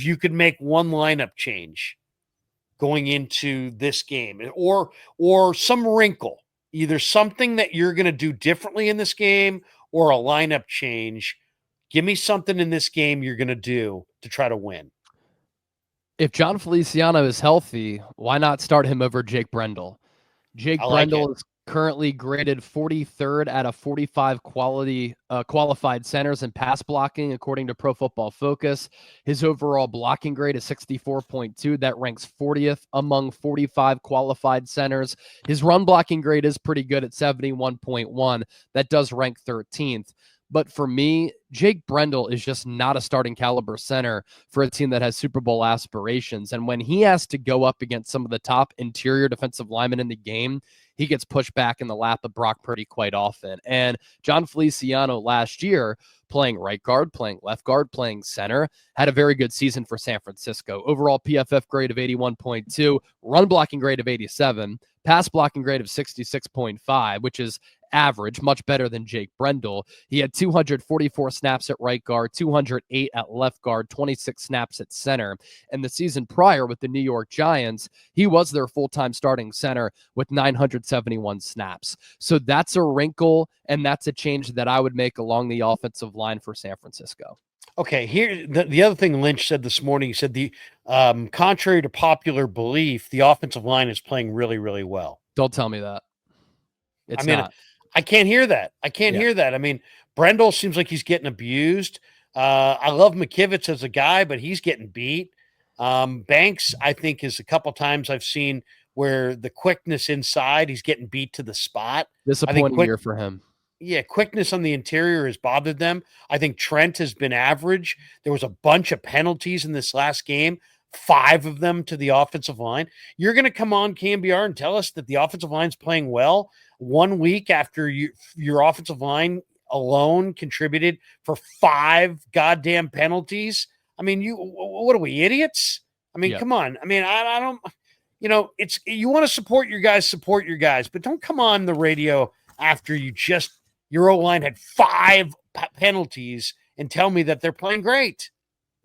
if you could make one lineup change going into this game, or some wrinkle, either something that you're going to do differently in this game or a lineup change, give me something in this game you're going to do to try to win. If John Feliciano is healthy, why not start him over Jake Brendel? Jake Brendel is currently graded 43rd out of 45 qualified centers in pass blocking, according to Pro Football Focus. His overall blocking grade is 64.2. That ranks 40th among 45 qualified centers. His run blocking grade is pretty good at 71.1. That does rank 13th. But for me, Jake Brendel is just not a starting caliber center for a team that has Super Bowl aspirations. And when he has to go up against some of the top interior defensive linemen in the game, he gets pushed back in the lap of Brock Purdy quite often. And John Feliciano last year, playing right guard, playing left guard, playing center, had a very good season for San Francisco. Overall PFF grade of 81.2, run blocking grade of 87, pass blocking grade of 66.5, which is average, much better than Jake Brendel. He had 244 snaps at right guard, 208 at left guard, 26 snaps at center. And the season prior with the New York Giants, he was their full-time starting center with 971 snaps. So that's a wrinkle, and that's a change that I would make along the offensive line for San Francisco. Okay, here the other thing Lynch said this morning, he said the contrary to popular belief, the offensive line is playing really, really well. Don't tell me that. It's not. I can't hear that. I can't hear that. I mean, Brendel seems like he's getting abused. I love McKivitz as a guy, but he's getting beat. Banks, I think, is a couple times I've seen where the quickness inside, he's getting beat to the spot. Disappointing year for him. Yeah, quickness on the interior has bothered them. I think Trent has been average. There was a bunch of penalties in this last game, 5 of them to the offensive line. You're going to come on KMBR and tell us that the offensive line's playing well 1 week after your offensive line alone contributed for 5 goddamn penalties? I mean, what are we, idiots? I mean, come on. I mean, I don't, it's, you want to support your guys, but don't come on the radio after your O-line had 5 penalties and tell me that they're playing great.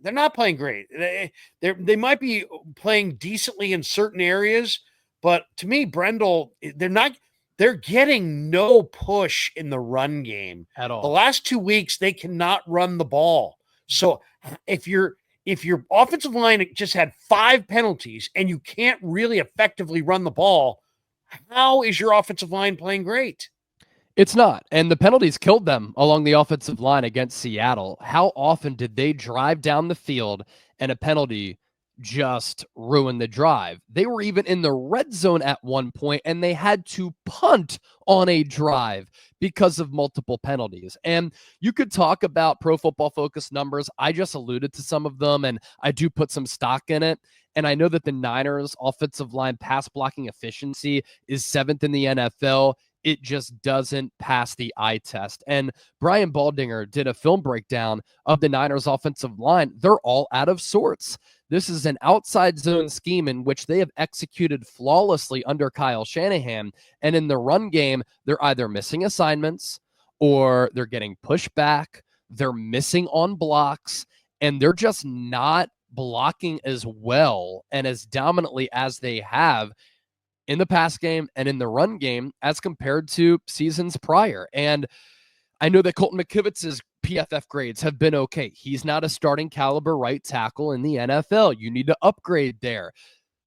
They're not playing great. They might be playing decently in certain areas, but to me, Brendel, they're getting no push in the run game at all. The last 2 weeks, they cannot run the ball. So if your offensive line just had 5 penalties and you can't really effectively run the ball, how is your offensive line playing great? It's not. And the penalties killed them along the offensive line against Seattle. How often did they drive down the field and a penalty just ruined the drive? They were even in the red zone at one point, and they had to punt on a drive because of multiple penalties. And you could talk about Pro Football Focus numbers. I just alluded to some of them, and I do put some stock in it. And I know that the Niners' offensive line pass blocking efficiency is 7th in the NFL. It just doesn't pass the eye test. And Brian Baldinger did a film breakdown of the Niners' offensive line. They're all out of sorts. This is an outside zone scheme in which they have executed flawlessly under Kyle Shanahan. And in the run game, they're either missing assignments or they're getting pushed back. They're missing on blocks, and they're just not blocking as well and as dominantly as they have in the pass game and in the run game as compared to seasons prior. And I know that Colton McKivitz's PFF grades have been okay. He's not a starting caliber right tackle in the NFL. You need to upgrade there.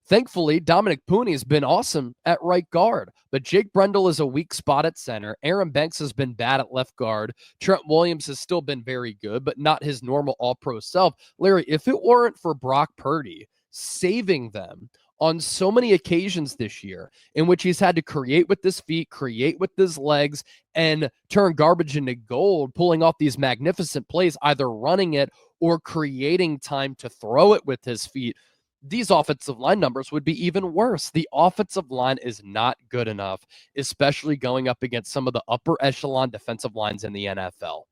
Thankfully, Dominic Pooney has been awesome at right guard, but Jake Brendel is a weak spot at center. Aaron Banks has been bad at left guard. Trent Williams has still been very good, but not his normal all-pro self. Larry, if it weren't for Brock Purdy saving them on so many occasions this year in which he's had to create with his feet, create with his legs, and turn garbage into gold, pulling off these magnificent plays, either running it or creating time to throw it with his feet, these offensive line numbers would be even worse. The offensive line is not good enough, especially going up against some of the upper echelon defensive lines in the NFL.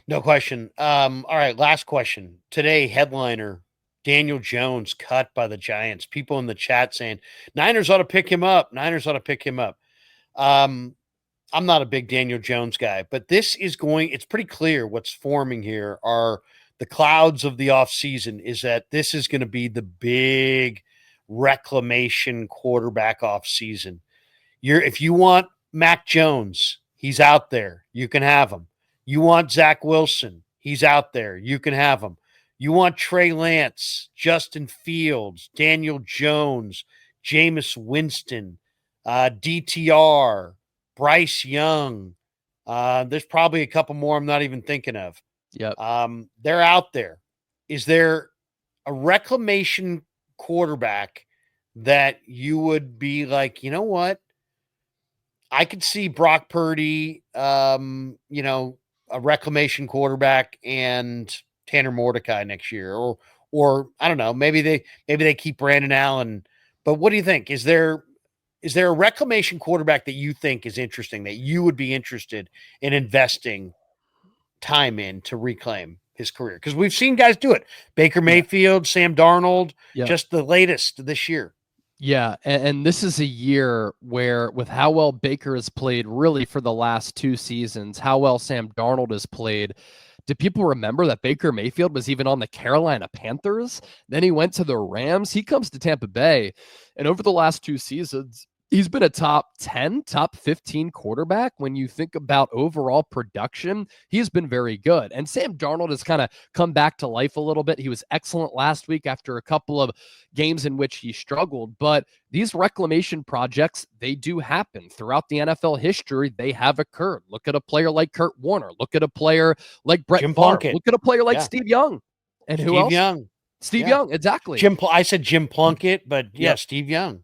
No question. All right, last question. Today, headliner, Daniel Jones cut by the Giants. People in the chat saying, Niners ought to pick him up. I'm not a big Daniel Jones guy, but it's pretty clear what's forming here are the clouds of the offseason is that this is going to be the big reclamation quarterback offseason. If you want Mac Jones, he's out there. You can have him. You want Zach Wilson, he's out there. You can have him. You want Trey Lance, Justin Fields, Daniel Jones, Jameis Winston, DTR, Bryce Young. There's probably a couple more I'm not even thinking of. Yep. They're out there. Is there a reclamation quarterback that you would be like, you know what? I could see Brock Purdy, a reclamation quarterback and Tanner Mordecai next year, or I don't know, maybe they keep Brandon Allen. But what do you think? Is there a reclamation quarterback that you think is interesting, that you would be interested in investing time in to reclaim his career? Because we've seen guys do it. Baker Mayfield, Sam Darnold, just the latest this year. Yeah, and this is a year where, with how well Baker has played really for the last 2 seasons, how well Sam Darnold has played, do people remember that Baker Mayfield was even on the Carolina Panthers? Then he went to the Rams. He comes to Tampa Bay, and over the last 2 seasons, he's been a top 10, top 15 quarterback. When you think about overall production, he's been very good. And Sam Darnold has kind of come back to life a little bit. He was excellent last week after a couple of games in which he struggled. But these reclamation projects, they do happen throughout the NFL history. They have occurred. Look at a player like Kurt Warner. Look at a player like Brett Favre. Look at a player like Steve Young. And who else? Steve Young, exactly. I said Jim Plunkett, but Steve Young.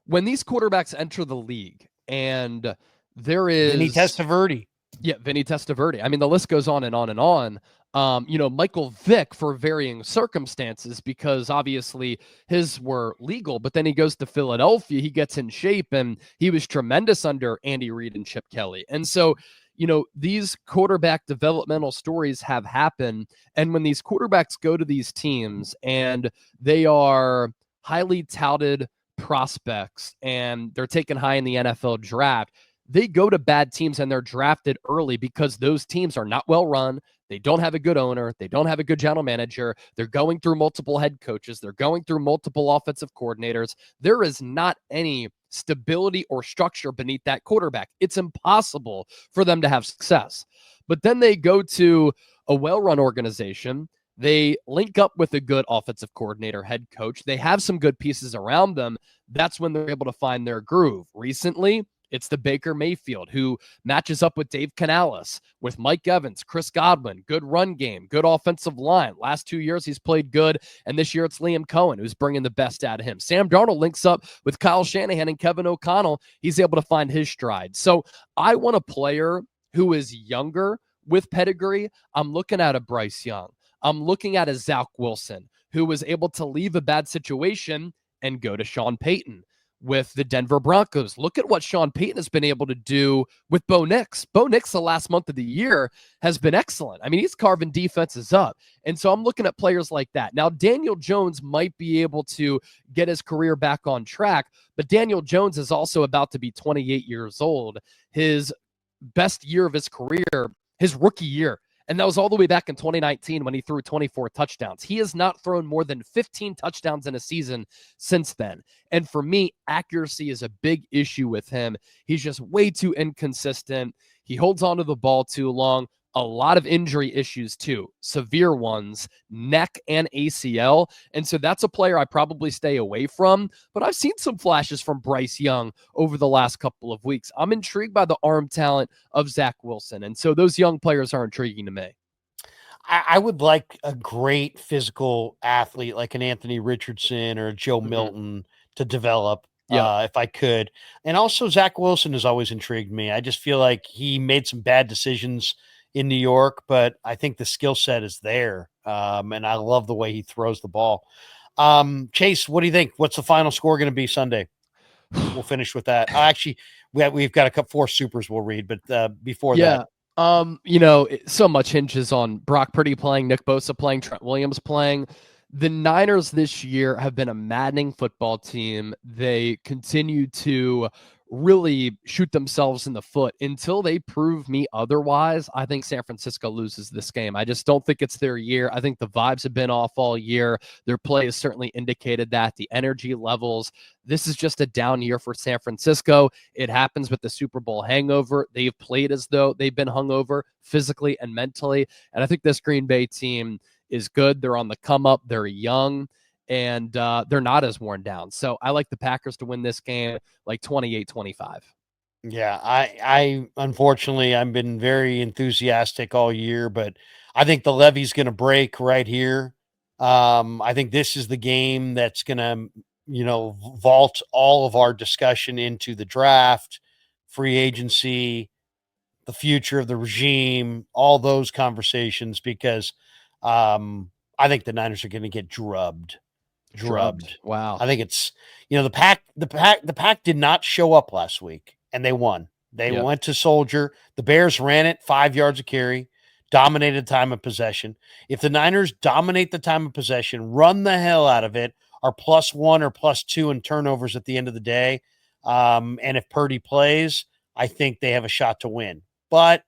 When these quarterbacks enter the league, and there is Vinny Testaverde. Yeah, Vinny Testaverde. I mean, the list goes on and on and on. Michael Vick, for varying circumstances, because obviously his were legal, but then he goes to Philadelphia, he gets in shape, and he was tremendous under Andy Reid and Chip Kelly. And so, these quarterback developmental stories have happened. And when these quarterbacks go to these teams and they are highly touted prospects and they're taken high in the NFL draft, they go to bad teams and they're drafted early because those teams are not well run. They don't have a good owner. They don't have a good general manager. They're going through multiple head coaches. They're going through multiple offensive coordinators. There is not any stability or structure beneath that quarterback. It's impossible for them to have success. But then they go to a well-run organization. They link up with a good offensive coordinator, head coach. They have some good pieces around them. That's when they're able to find their groove. Recently, it's the Baker Mayfield who matches up with Dave Canales, with Mike Evans, Chris Godwin, good run game, good offensive line. Last 2 years, he's played good. And this year, it's Liam Cohen who's bringing the best out of him. Sam Darnold links up with Kyle Shanahan and Kevin O'Connell. He's able to find his stride. So I want a player who is younger with pedigree. I'm looking at a Bryce Young. I'm looking at a Zach Wilson who was able to leave a bad situation and go to Sean Payton with the Denver Broncos. Look at what Sean Payton has been able to do with Bo Nix. Bo Nix, the last month of the year, has been excellent. I mean, he's carving defenses up. And so I'm looking at players like that. Now, Daniel Jones might be able to get his career back on track, but Daniel Jones is also about to be 28 years old. His best year of his career, his rookie year, and that was all the way back in 2019 when he threw 24 touchdowns. He has not thrown more than 15 touchdowns in a season since then. And for me, accuracy is a big issue with him. He's just way too inconsistent. He holds onto the ball too long. A lot of injury issues too, severe ones, neck and ACL. And so that's a player I probably stay away from. But I've seen some flashes from Bryce Young over the last couple of weeks. I'm intrigued by the arm talent of Zach Wilson. And so those young players are intriguing to me. I would like a great physical athlete like an Anthony Richardson or Joe Milton to develop. If I could. And also Zach Wilson has always intrigued me. I just feel like he made some bad decisions in New York, but I think the skill set is there. And I love the way he throws the ball. Chase, what do you think? What's the final score going to be Sunday? We'll finish with that. Actually, we've got 4 supers we'll read, but before that. So much hinges on Brock Purdy playing, Nick Bosa playing, Trent Williams playing. The Niners this year have been a maddening football team. They continue to really shoot themselves in the foot. Until they prove me otherwise, I think San Francisco loses this game. I just don't think it's their year. I think the vibes have been off all year. Their play has certainly indicated that. The energy levels. This is just a down year for San Francisco. It happens with the Super Bowl hangover. They've played as though they've been hungover physically and mentally. And I think this Green Bay team is good. They're on the come up. They're young, and they're not as worn down. So I like the Packers to win this game like 28-25. Yeah, I unfortunately I've been very enthusiastic all year, but I think the levee's going to break right here. I think this is the game that's going to, vault all of our discussion into the draft, free agency, the future of the regime, all those conversations, because I think the Niners are going to get drubbed. Wow. I think it's, the pack did not show up last week and they won. They Yep. went to Soldier. The Bears ran it 5 yards a carry, dominated time of possession. If the Niners dominate the time of possession, run the hell out of it, are +1 or +2 in turnovers at the end of the day, and if Purdy plays, I think they have a shot to win. But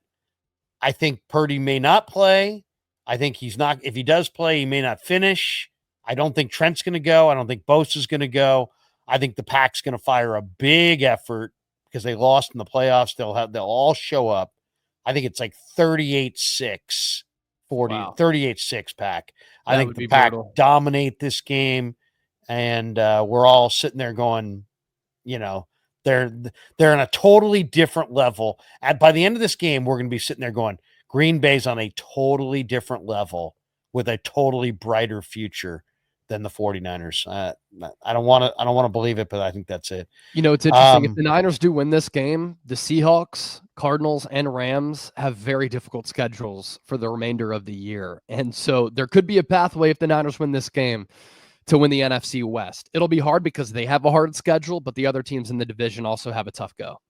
I think Purdy may not play. I think he's not. If he does play, he may not finish. I don't think Trent's going to go. I don't think Bosa's going to go. I think the Pack's going to fire a big effort because they lost in the playoffs. They'll all show up. I think it's like 38-6, 38-6 Pack. I think the Pack dominate this game, and we're all sitting there going, they're in a totally different level. By the end of this game, we're going to be sitting there going, Green Bay's on a totally different level with a totally brighter future than the 49ers. I don't want to believe it, but I think that's it. It's interesting. If the Niners do win this game, the Seahawks, Cardinals, and Rams have very difficult schedules for the remainder of the year. And so there could be a pathway if the Niners win this game to win the NFC West. It'll be hard because they have a hard schedule, but the other teams in the division also have a tough go.